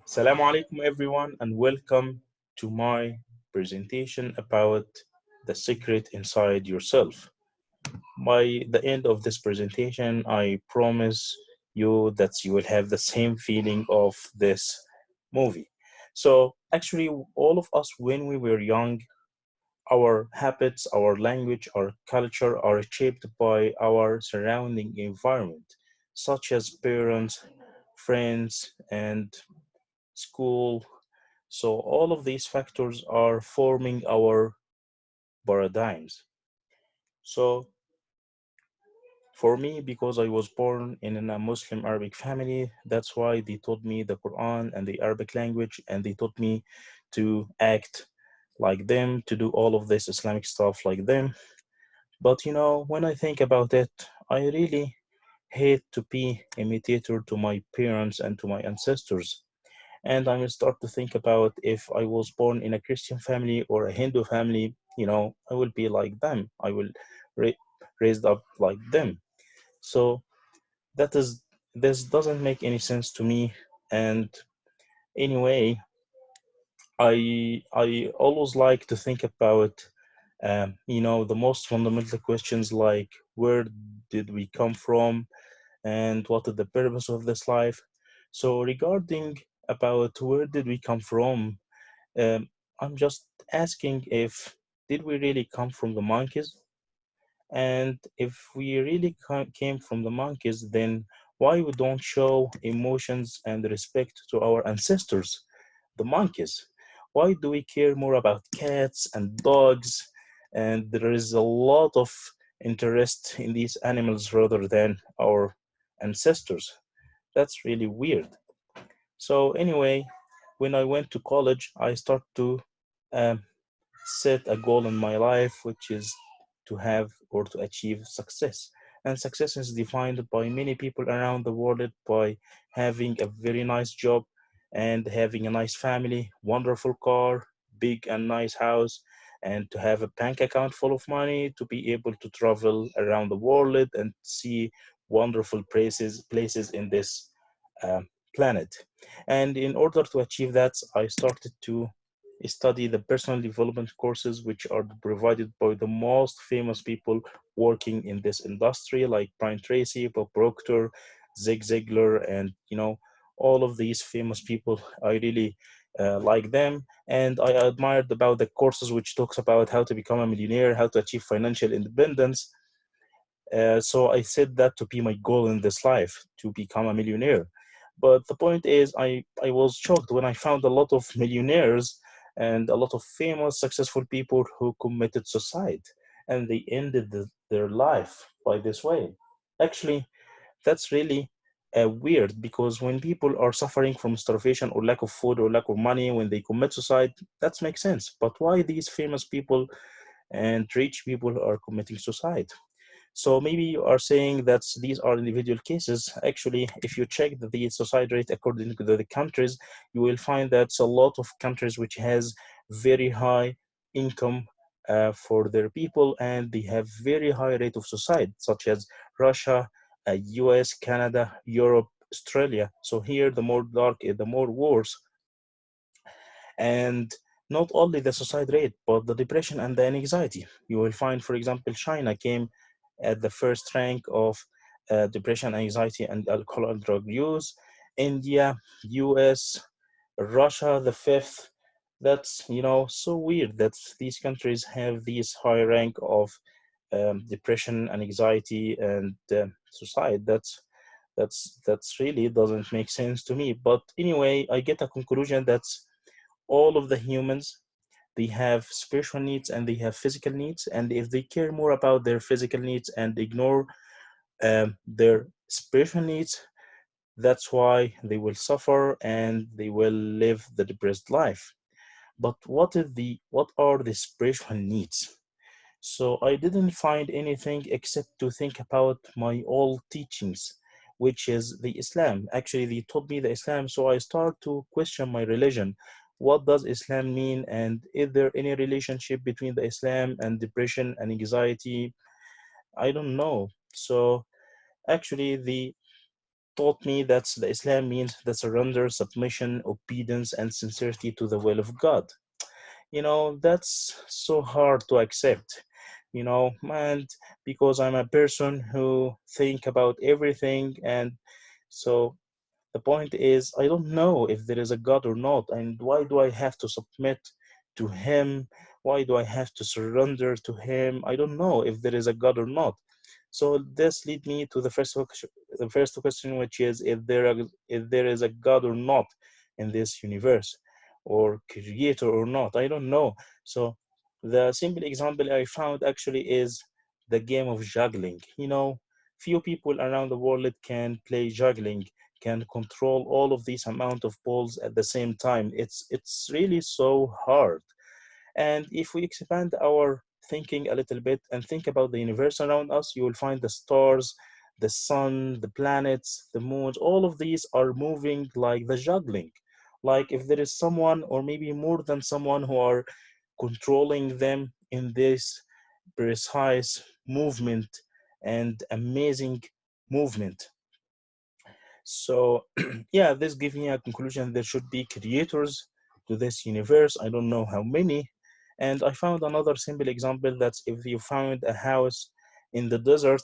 Assalamu alaikum everyone and welcome to my presentation about the secret inside yourself. By the end of this presentation, I promise you that you will have the same feeling of this movie. So, actually, all of us, when we were young, our habits, our language, our culture are shaped by our surrounding environment, such as parents, friends, and school. So all of these factors are forming our paradigms. So for me, because I was born in a Muslim Arabic family, that's why they taught me the Quran and the Arabic language, and they taught me to act like them, to do all of this Islamic stuff like them. But when I think about it, I really hate to be imitator to my parents and to my ancestors. And I will start to think about if I was born in a Christian family or a Hindu family, I will be like them. I will ra- raised up like them. So that is this doesn't make any sense to me. And anyway, I always like to think about the most fundamental questions like where did we come from and what is the purpose of this life. So regarding about where did we come from, I'm just asking if did we really come from the monkeys? And if we really came from the monkeys, then why we don't show emotions and respect to our ancestors, the monkeys? Why do we care more about cats and dogs? And there is a lot of interest in these animals rather than our ancestors. That's really weird. So anyway, when I went to college, I started to um, set a goal in my life, which is to have or to achieve success. And success is defined by many people around the world by having a very nice job and having a nice family, wonderful car, big and nice house, and to have a bank account full of money, to be able to travel around the world and see wonderful places in this um, planet. And in order to achieve that, I started to study the personal development courses, which are provided by the most famous people working in this industry, like Brian Tracy, Bob Proctor, Zig Ziglar, and all of these famous people. I really like them, and I admired about the courses which talks about how to become a millionaire, how to achieve financial independence. So I said that to be my goal in this life, to become a millionaire. But the point is, I was shocked when I found a lot of millionaires and a lot of famous, successful people who committed suicide and they ended their life by this way. Actually, that's really weird because when people are suffering from starvation or lack of food or lack of money, when they commit suicide, that makes sense. But why these famous people and rich people are committing suicide? So maybe you are saying that these are individual cases. Actually, if you check the suicide rate according to the countries, you will find that a lot of countries which has very high income for their people, and they have very high rate of suicide, such as Russia, US, Canada, Europe, Australia. So here, the more dark, the more wars, and not only the suicide rate, but the depression and the anxiety. You will find, for example, China came at the first rank of depression, anxiety, and alcohol and drug use. India, US, Russia, the fifth. That's so weird that these countries have these high rank of depression and anxiety and suicide. That's really doesn't make sense to me. But anyway, I get a conclusion that all of the humans, they have spiritual needs and they have physical needs, and if they care more about their physical needs and ignore their spiritual needs, that's why they will suffer and they will live the depressed life. But what are the spiritual needs? So I didn't find anything except to think about my old teachings, which is the Islam. Actually, they taught me the Islam, so I start to question my religion. What does Islam mean, and is there any relationship between the Islam and depression and anxiety? I don't know. So actually, the taught me that the Islam means the surrender, submission, obedience, and sincerity to the will of God. That's so hard to accept, and because I'm a person who think about everything, and so the point is, I don't know if there is a God or not, and why do I have to submit to Him? Why do I have to surrender to Him? I don't know if there is a God or not. So this lead me to the first question, which is if there is a God or not in this universe, or creator or not. I don't know. So the simple example I found actually is the game of juggling. Few people around the world can play juggling, can control all of these amount of balls at the same time. It's really so hard. And if we expand our thinking a little bit and think about the universe around us, you will find the stars, the sun, the planets, the moons, all of these are moving like the juggling. Like if there is someone, or maybe more than someone, who are controlling them in this precise movement and amazing movement. So, yeah, this gives me a conclusion. There should be creators to this universe. I don't know how many. And I found another simple example, that if you found a house in the desert,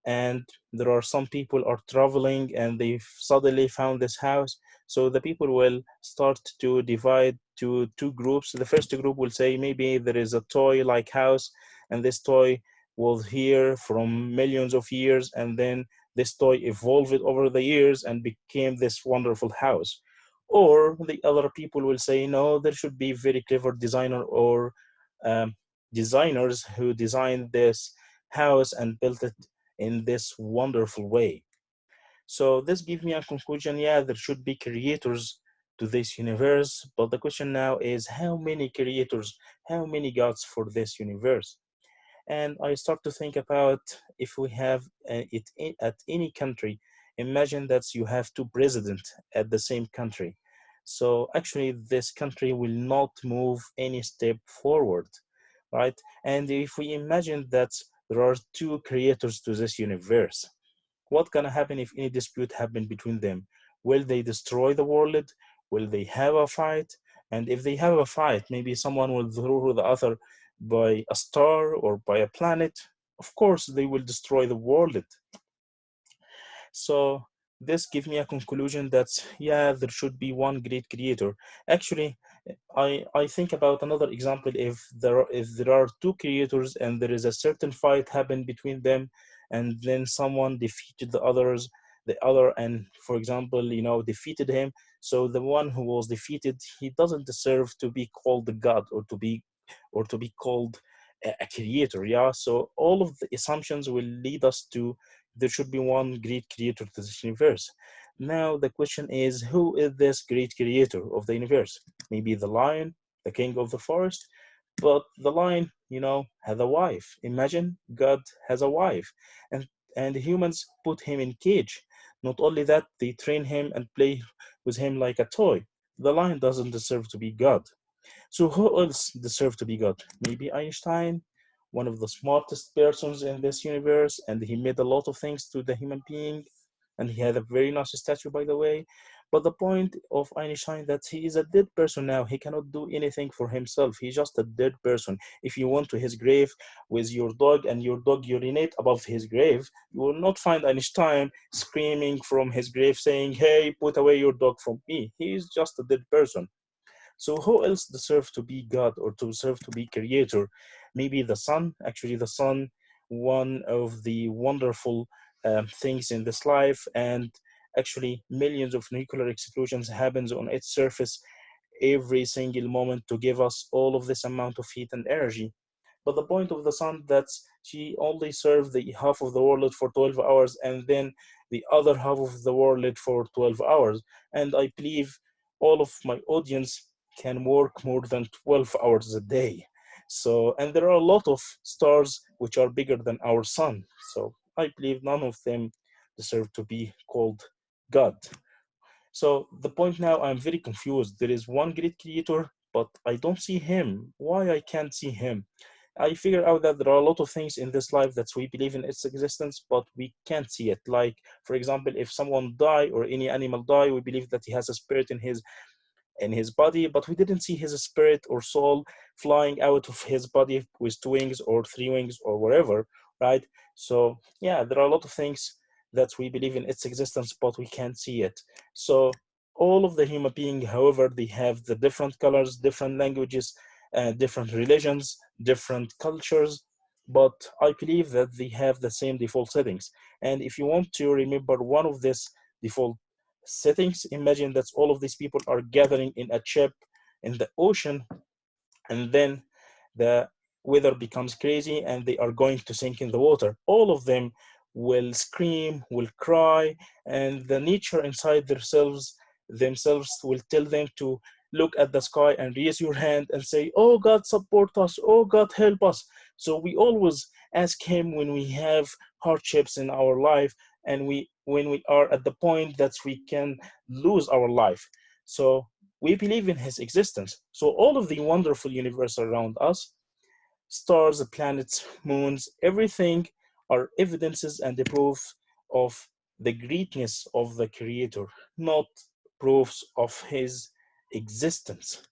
and there are some people are traveling and they suddenly found this house, so the people will start to divide to two groups. The first group will say maybe there is a toy like house, and this toy was here from millions of years, and then this toy evolved over the years and became this wonderful house. Or the other people will say, no, there should be very clever designer, or um, designers who designed this house and built it in this wonderful way. So this gives me a conclusion. Yeah, there should be creators to this universe, but the question now is, how many creators, how many gods for this universe? And I start to think about, if we have at any country, imagine that you have two presidents at the same country. So actually, this country will not move any step forward, right? And if we imagine that there are two creators to this universe, what gonna happen if any dispute happen between them? Will they destroy the world? Will they have a fight? And if they have a fight, maybe someone will throw the other by a star or by a planet. Of course, they will destroy the world. So this gives me a conclusion that, yeah, there should be one great creator. Actually, I think about another example. If there are two creators and there is a certain fight happen between them, and then someone defeated the other, and for example, defeated him. So the one who was defeated, he doesn't deserve to be called the god, or to be called a creator. Yeah. So all of the assumptions will lead us to, there should be one great creator to this universe. Now the question is, who is this great creator of the universe? Maybe the lion, the king of the forest. But the lion, has a wife. Imagine God has a wife, and humans put him in cage. Not only that, they train him and play with him like a toy. The lion doesn't deserve to be God. So who else deserve to be God? Maybe Einstein, one of the smartest persons in this universe, and he made a lot of things to the human being, and he had a very nice statue, by the way. But the point of Einstein, that he is a dead person now. He cannot do anything for himself. He's just a dead person. If you went to his grave with your dog and your dog urinate above his grave, you will not find Einstein screaming from his grave saying, "Hey, put away your dog from me." He is just a dead person. So who else deserves to be God, or to deserve to be creator? Maybe the sun. Actually, the sun, one of the wonderful things in this life, and actually millions of nuclear explosions happens on its surface every single moment to give us all of this amount of heat and energy. But the point of the sun, that she only served the half of the world for 12 hours, and then the other half of the world for 12 hours. And I believe all of my audience can work more than 12 hours a day. So, and there are a lot of stars which are bigger than our sun. So I believe none of them deserve to be called God. So the point now, I'm very confused. There is one great creator, but I don't see him. Why I can't see him? I figure out that there are a lot of things in this life that we believe in its existence, but we can't see it. Like, for example, if someone die or any animal die, we believe that he has a spirit in his body, but we didn't see his spirit or soul flying out of his body with 2 wings or 3 wings or whatever, right? So yeah, there are a lot of things that we believe in its existence, but we can't see it. So all of the human being, however, they have the different colors, different languages, different religions, different cultures, but I believe that they have the same default settings. And if you want to remember one of these default settings, imagine that all of these people are gathering in a ship in the ocean, and then the weather becomes crazy and they are going to sink in the water. All of them will scream, will cry, and the nature inside themselves will tell them to look at the sky and raise your hand and say, oh God, support us, oh God, help us. So we always ask him when we have hardships in our life, and when we are at the point that we can lose our life. So we believe in his existence. So all of the wonderful universe around us, stars, planets, moons, everything are evidences and the proof of the greatness of the creator, not proofs of his existence,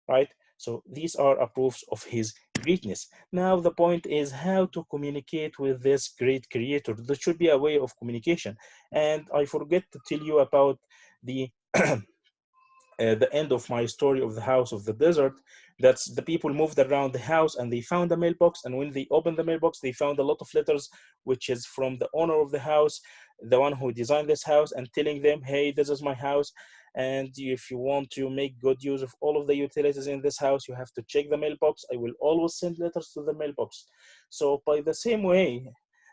right? So these are a proofs of his greatness. Now the point is how to communicate with this great creator. There should be a way of communication. And I forget to tell you about the the end of my story of the house of the desert. That's the people moved around the house and they found a mailbox, and when they opened the mailbox they found a lot of letters, which is from the owner of the house, the one who designed this house, and telling them, hey, this is my house, and if you want to make good use of all of the utilities in this house, you have to check the mailbox. I will always send letters to the mailbox. So by the same way,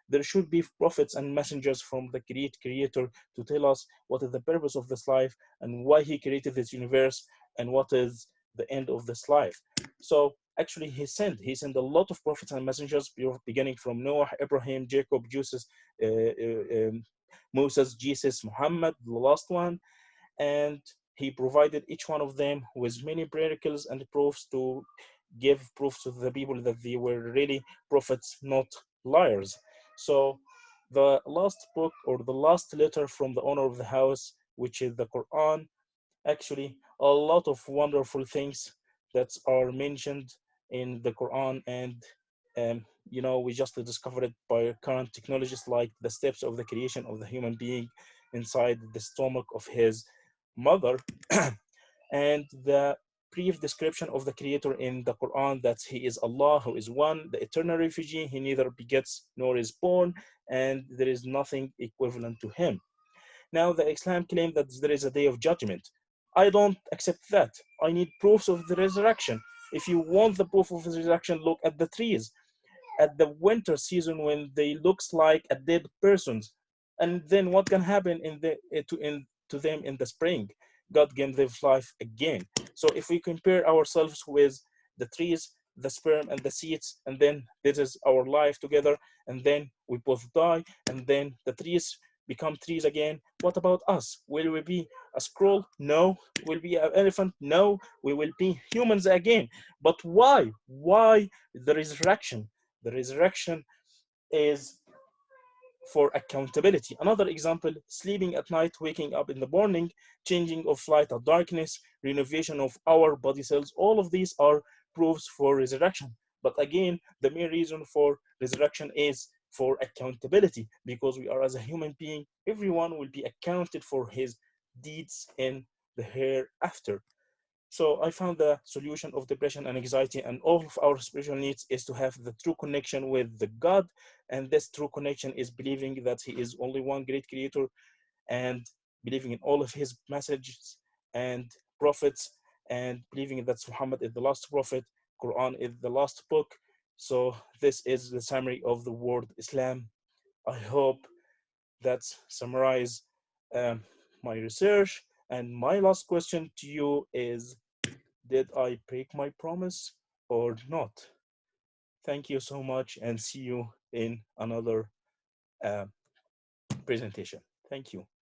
there should be prophets and messengers from the great creator to tell us what is the purpose of this life and why he created this universe and what is the end of this life. So actually he sent a lot of prophets and messengers, beginning from Noah, Abraham, Jacob, Moses, Jesus, Muhammad, the last one, and he provided each one of them with many miracles and proofs to give proof to the people that they were really prophets, not liars. So the last book or the last letter from the owner of the house, which is the Quran, actually a lot of wonderful things that are mentioned in the Quran, and we just discovered it by current technologies like the steps of the creation of the human being inside the stomach of his mother, and the brief description of the creator in the Quran, that he is Allah who is one, the eternal refugee, he neither begets nor is born, and there is nothing equivalent to him. Now, the Islam claims that there is a day of judgment. I don't accept that. I need proofs of the resurrection. If you want the proof of the resurrection, look at the trees at the winter season when they looks like a dead persons, and then what can happen to them in the spring? God gave them life again. So if we compare ourselves with the trees, the sperm and the seeds, and then this is our life together, and then we both die, and then the trees become trees again, what about us? Will we be a scroll? No. Will we be an elephant? No. We will be humans again. But why the resurrection? The resurrection is for accountability. Another example, sleeping at night, waking up in the morning, changing of light or darkness, renovation of our body cells, all of these are proofs for resurrection. But again, the main reason for resurrection is for accountability, because we are as a human being, everyone will be accounted for his deeds in the hereafter. So I found the solution of depression and anxiety and all of our spiritual needs is to have the true connection with the God. And this true connection is believing that he is only one great creator, and believing in all of his messages and prophets, and believing that Muhammad is the last prophet, Quran is the last book. So this is the summary of the word Islam. I hope that summarize um, my research. And my last question to you is, did I break my promise or not? Thank you so much and see you in another uh, presentation. Thank you.